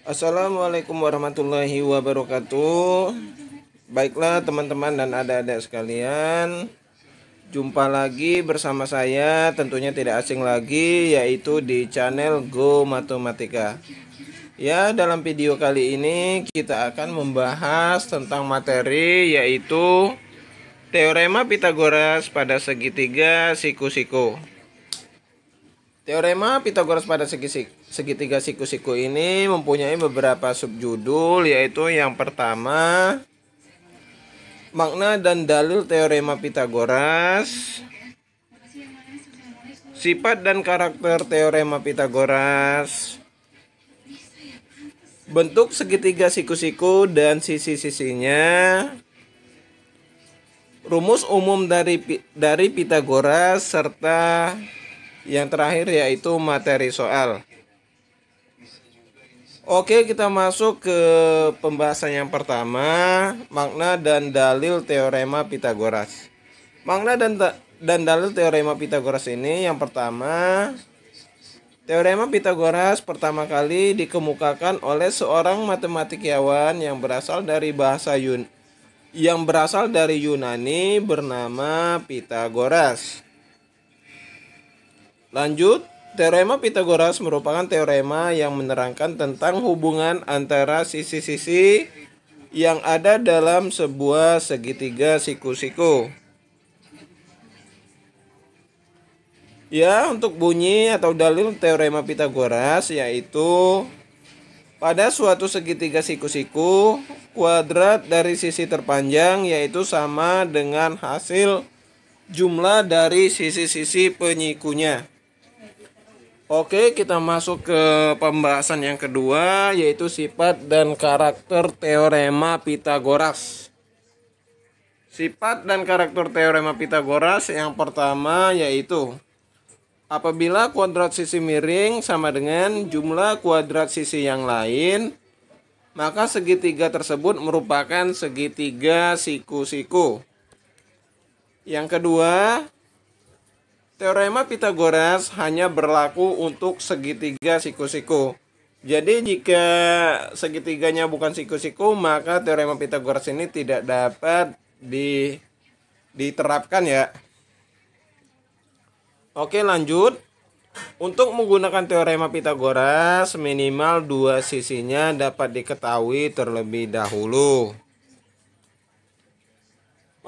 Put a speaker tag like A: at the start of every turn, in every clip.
A: Assalamualaikum warahmatullahi wabarakatuh. Baiklah teman-teman dan adik-adik sekalian, jumpa lagi bersama saya, tentunya tidak asing lagi, yaitu di channel Go Matematika. Ya, dalam video kali ini kita akan membahas tentang materi yaitu Teorema Pitagoras pada segitiga siku-siku. Teorema Pitagoras pada segitiga siku-siku ini mempunyai beberapa subjudul, yaitu yang pertama, makna dan dalil teorema Pitagoras, sifat dan karakter teorema Pitagoras, bentuk segitiga siku-siku dan sisi-sisinya, rumus umum dari Pitagoras, serta yang terakhir yaitu materi soal. Oke, kita masuk ke pembahasan yang pertama, makna dan dalil teorema Pitagoras. Makna dan dalil teorema Pitagoras ini yang pertama, teorema Pitagoras pertama kali dikemukakan oleh seorang matematikawan yang berasal dari Yunani bernama Pitagoras. Lanjut, teorema Pitagoras merupakan teorema yang menerangkan tentang hubungan antara sisi-sisi yang ada dalam sebuah segitiga siku-siku. Ya, untuk bunyi atau dalil teorema Pitagoras yaitu pada suatu segitiga siku-siku, kuadrat dari sisi terpanjang yaitu sama dengan hasil jumlah dari sisi-sisi penyikunya. Oke, kita masuk ke pembahasan yang kedua, yaitu sifat dan karakter teorema Pitagoras. Sifat dan karakter teorema Pitagoras yang pertama yaitu apabila kuadrat sisi miring sama dengan jumlah kuadrat sisi yang lain, maka segitiga tersebut merupakan segitiga siku-siku. Yang kedua, teorema Pitagoras hanya berlaku untuk segitiga siku-siku. Jadi jika segitiganya bukan siku-siku, maka teorema Pitagoras ini tidak dapat diterapkan ya. Oke, lanjut. Untuk menggunakan teorema Pitagoras, minimal dua sisinya dapat diketahui terlebih dahulu.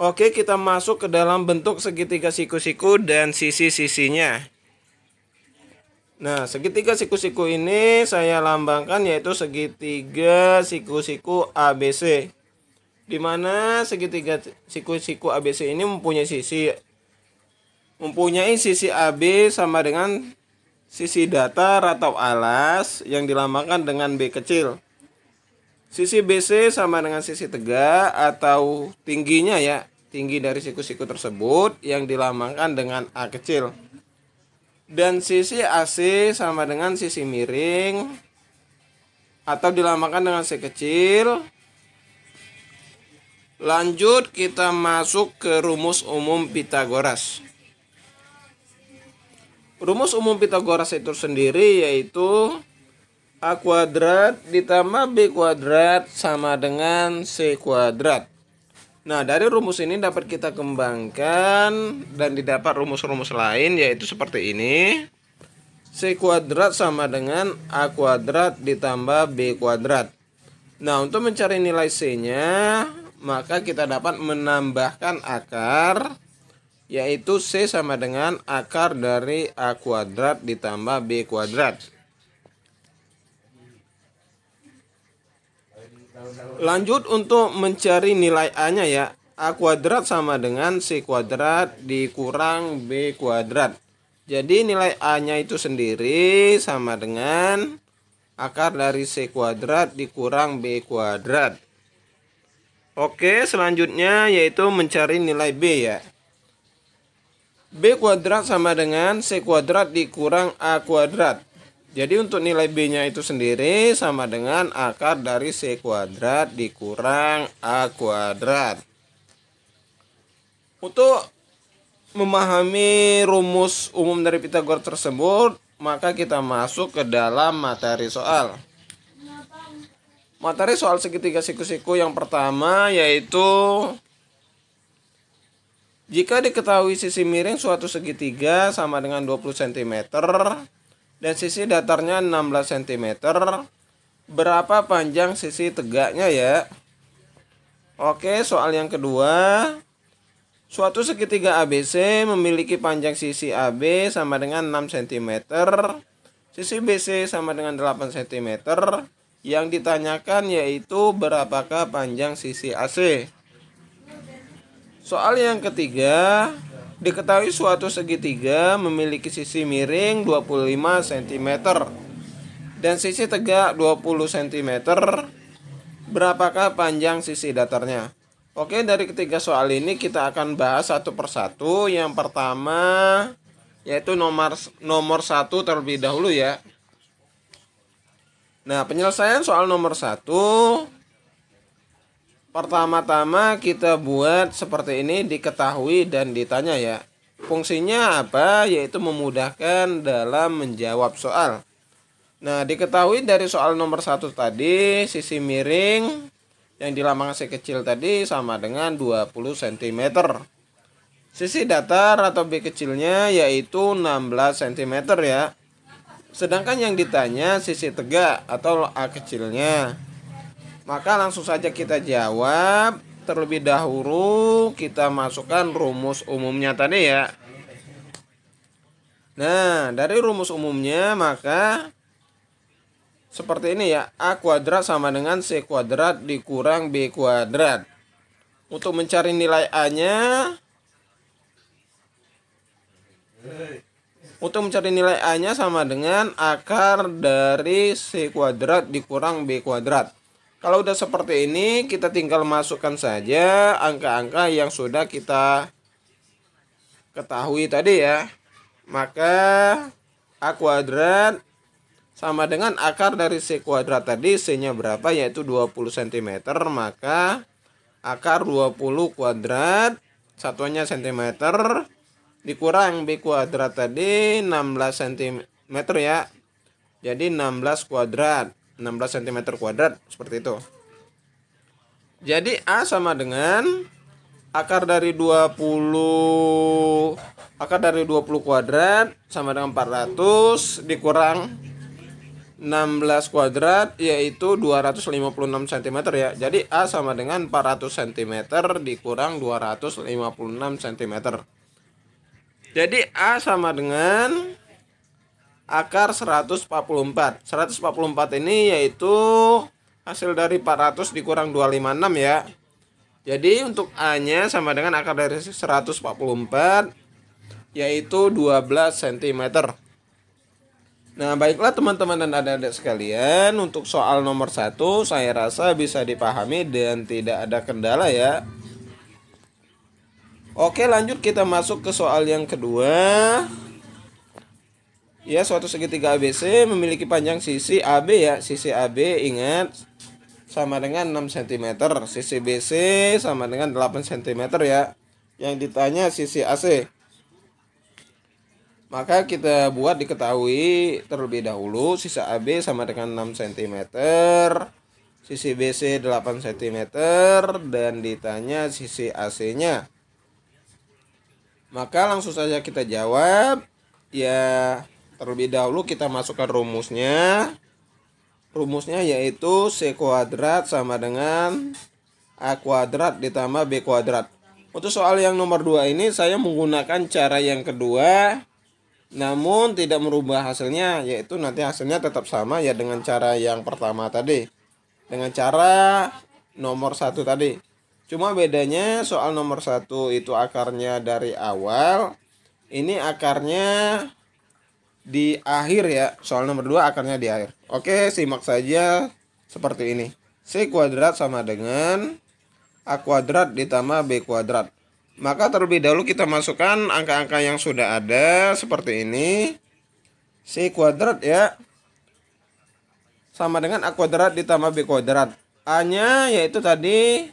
A: Oke, kita masuk ke dalam bentuk segitiga siku-siku dan sisi-sisinya. Nah, segitiga siku-siku ini saya lambangkan yaitu segitiga siku-siku ABC. Di mana segitiga siku-siku ABC ini mempunyai sisi AB sama dengan sisi datar atau alas yang dilambangkan dengan B kecil. Sisi BC sama dengan sisi tegak atau tingginya ya, tinggi dari siku-siku tersebut yang dilambangkan dengan A kecil. Dan sisi AC sama dengan sisi miring atau dilambangkan dengan C kecil. Lanjut, kita masuk ke rumus umum Pitagoras. Rumus umum Pitagoras itu sendiri yaitu A kuadrat ditambah B kuadrat sama dengan C kuadrat. Nah, dari rumus ini dapat kita kembangkan dan didapat rumus-rumus lain yaitu seperti ini. C kuadrat sama dengan A kuadrat ditambah B kuadrat. Nah, untuk mencari nilai C-nya, maka kita dapat menambahkan akar, yaitu C sama dengan akar dari A kuadrat ditambah B kuadrat. Lanjut, untuk mencari nilai A-nya ya, A kuadrat sama dengan C kuadrat dikurang B kuadrat. Jadi nilai A-nya itu sendiri sama dengan akar dari C kuadrat dikurang B kuadrat. Oke, selanjutnya yaitu mencari nilai B ya. B kuadrat sama dengan C kuadrat dikurang A kuadrat. Jadi untuk nilai B-nya itu sendiri sama dengan akar dari C kuadrat dikurang A kuadrat. Untuk memahami rumus umum dari Pitagoras tersebut, maka kita masuk ke dalam materi soal. Materi soal segitiga siku-siku yang pertama yaitu jika diketahui sisi miring suatu segitiga sama dengan 20 cm dan sisi datarnya 16 cm, berapa panjang sisi tegaknya ya? Oke, soal yang kedua. Suatu segitiga ABC memiliki panjang sisi AB sama dengan 6 cm, sisi BC sama dengan 8 cm. Yang ditanyakan yaitu berapakah panjang sisi AC. Soal yang ketiga, diketahui suatu segitiga memiliki sisi miring 25 cm dan sisi tegak 20 cm. Berapakah panjang sisi datarnya? Oke, dari ketiga soal ini kita akan bahas satu persatu. Yang pertama yaitu nomor 1 terlebih dahulu ya. Nah, penyelesaian soal nomor 1, pertama-tama kita buat seperti ini, diketahui dan ditanya ya. Fungsinya apa? Yaitu memudahkan dalam menjawab soal. Nah, diketahui dari soal nomor 1 tadi, sisi miring yang di lambang C kecil tadi sama dengan 20 cm. Sisi datar atau B kecilnya yaitu 16 cm ya. Sedangkan yang ditanya sisi tegak atau A kecilnya. Maka langsung saja kita jawab. Terlebih dahulu kita masukkan rumus umumnya tadi ya. Nah, dari rumus umumnya maka seperti ini ya, A kuadrat sama dengan C kuadrat dikurang B kuadrat. Untuk mencari nilai A-nya, sama dengan akar dari C kuadrat dikurang B kuadrat. Kalau udah seperti ini, kita tinggal masukkan saja angka-angka yang sudah kita ketahui tadi ya. Maka A kuadrat sama dengan akar dari C kuadrat tadi, C-nya berapa yaitu 20 cm, maka akar 20 kuadrat, satuannya cm, dikurang B kuadrat tadi 16 cm ya. Jadi 16 kuadrat, 16 cm kuadrat seperti itu. Jadi A sama dengan akar dari 20 kuadrat sama dengan 400 dikurang 16 kuadrat yaitu 256 cm ya. Jadi A sama dengan 400 cm dikurang 256 cm. Jadi A sama dengan akar 144. 144 ini yaitu hasil dari 400 dikurang 256 ya. Jadi untuk A-nya sama dengan akar dari 144 yaitu 12 cm. Nah, baiklah teman-teman dan adik-adik sekalian, untuk soal nomor 1 saya rasa bisa dipahami dan tidak ada kendala ya. Oke, lanjut kita masuk ke soal yang kedua. Ya, suatu segitiga ABC memiliki panjang sisi AB ya. Sisi AB ingat sama dengan 6 cm, sisi BC sama dengan 8 cm ya. Yang ditanya sisi AC. Maka kita buat diketahui terlebih dahulu sisi AB sama dengan 6 cm, sisi BC 8 cm, dan ditanya sisi AC-nya. Maka langsung saja kita jawab. Ya, terlebih dahulu kita masukkan rumusnya. Rumusnya yaitu C kuadrat sama dengan A kuadrat ditambah B kuadrat. Untuk soal yang nomor 2 ini saya menggunakan cara yang kedua, namun tidak merubah hasilnya, yaitu nanti hasilnya tetap sama ya dengan cara yang pertama tadi, dengan cara nomor 1 tadi. Cuma bedanya soal nomor 1 itu akarnya dari awal, ini akarnya di akhir ya. Soal nomor 2 akarnya di akhir. Oke, simak saja seperti ini. C kuadrat sama dengan A kuadrat ditambah B kuadrat. Maka terlebih dahulu kita masukkan angka-angka yang sudah ada seperti ini. C kuadrat ya sama dengan A kuadrat ditambah B kuadrat. A-nya yaitu tadi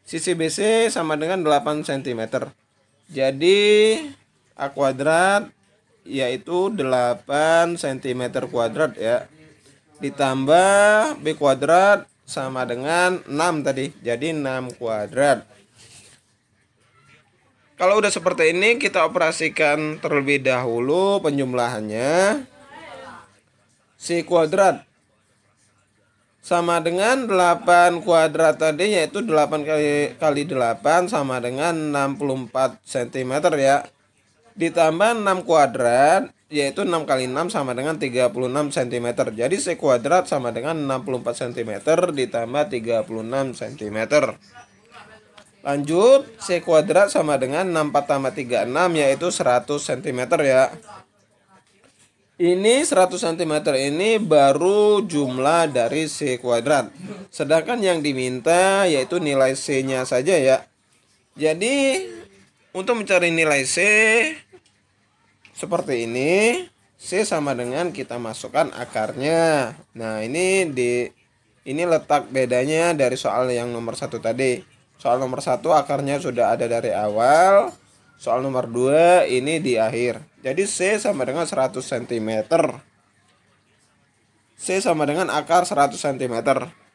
A: sisi BC sama dengan 8 cm. Jadi A kuadrat yaitu 8 cm kuadrat ya. ditambah B kuadrat sama dengan 6 tadi. Jadi 6 kuadrat. Kalau udah seperti ini, kita operasikan terlebih dahulu penjumlahannya. C kuadrat sama dengan 8 kuadrat tadi, yaitu 8 kali 8 sama dengan 64 cm ya. Ditambah 6 kuadrat, yaitu 6 kali 6 sama dengan 36 cm. Jadi C kuadrat sama dengan 64 cm ditambah 36 cm. Lanjut, C kuadrat sama dengan 64 tambah 36, yaitu 100 cm ya. Ini 100 cm ini baru jumlah dari C kuadrat. Sedangkan yang diminta yaitu nilai C-nya saja ya. Jadi untuk mencari nilai C seperti ini, C sama dengan kita masukkan akarnya. Nah, ini letak bedanya dari soal yang nomor 1 tadi. Soal nomor 1 akarnya sudah ada dari awal. Soal nomor 2 ini di akhir. Jadi C sama dengan 100 cm. C sama dengan akar 100 cm.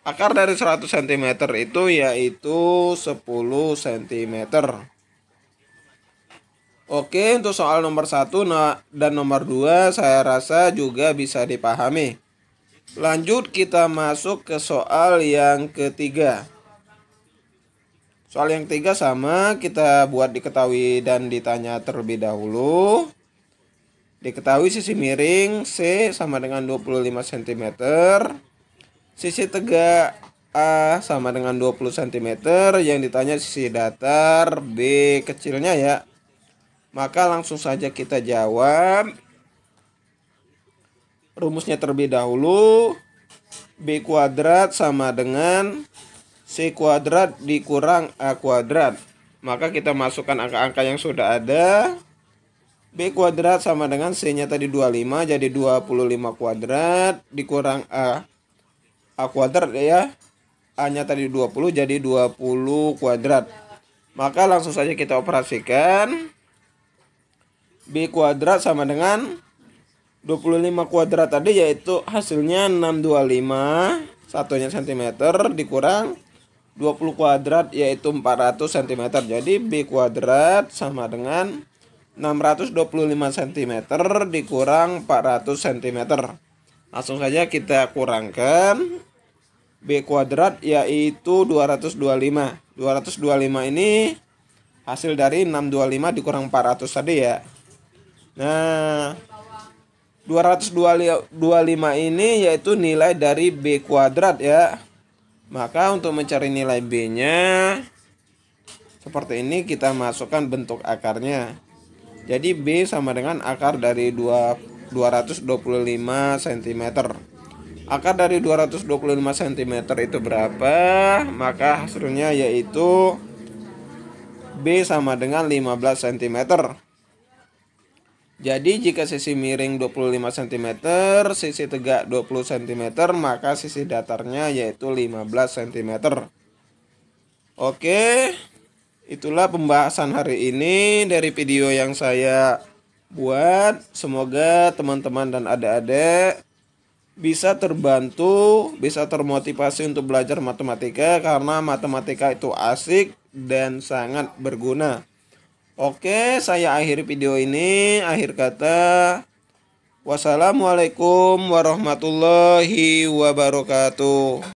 A: Akar dari 100 cm itu yaitu 10 cm. Oke, untuk soal nomor 1 dan nomor 2 saya rasa juga bisa dipahami. Lanjut kita masuk ke soal yang ketiga. Soal yang ketiga sama, kita buat diketahui dan ditanya terlebih dahulu. Diketahui sisi miring C sama dengan 25 cm. Sisi tegak A sama dengan 20 cm. Yang ditanya sisi datar B kecilnya ya. Maka langsung saja kita jawab. Rumusnya terlebih dahulu. B kuadrat sama dengan C kuadrat dikurang A kuadrat. Maka kita masukkan angka-angka yang sudah ada. B kuadrat sama dengan C-nya tadi 25, jadi 25 kuadrat dikurang A kuadrat ya. A-nya tadi 20, jadi 20 kuadrat. Maka langsung saja kita operasikan. B kuadrat sama dengan 25 kuadrat tadi, yaitu hasilnya 625, satunya cm, dikurang 20 kuadrat yaitu 400 cm. Jadi B kuadrat sama dengan 625 cm dikurang 400 cm. Langsung saja kita kurangkan. B kuadrat yaitu 225. 225 ini hasil dari 625 dikurang 400 tadi ya. Nah, 225 ini yaitu nilai dari B kuadrat ya. Maka untuk mencari nilai B-nya seperti ini, kita masukkan bentuk akarnya. Jadi B sama dengan akar dari 225 cm. Akar dari 225 cm itu berapa? Maka hasilnya yaitu B sama dengan 15 cm. Jadi jika sisi miring 25 cm, sisi tegak 20 cm, maka sisi datarnya yaitu 15 cm. Oke, itulah pembahasan hari ini dari video yang saya buat. Semoga teman-teman dan adik-adik bisa terbantu, bisa termotivasi untuk belajar matematika, karena matematika itu asik dan sangat berguna. Oke, saya akhiri video ini. Akhir kata, wassalamualaikum warahmatullahi wabarakatuh.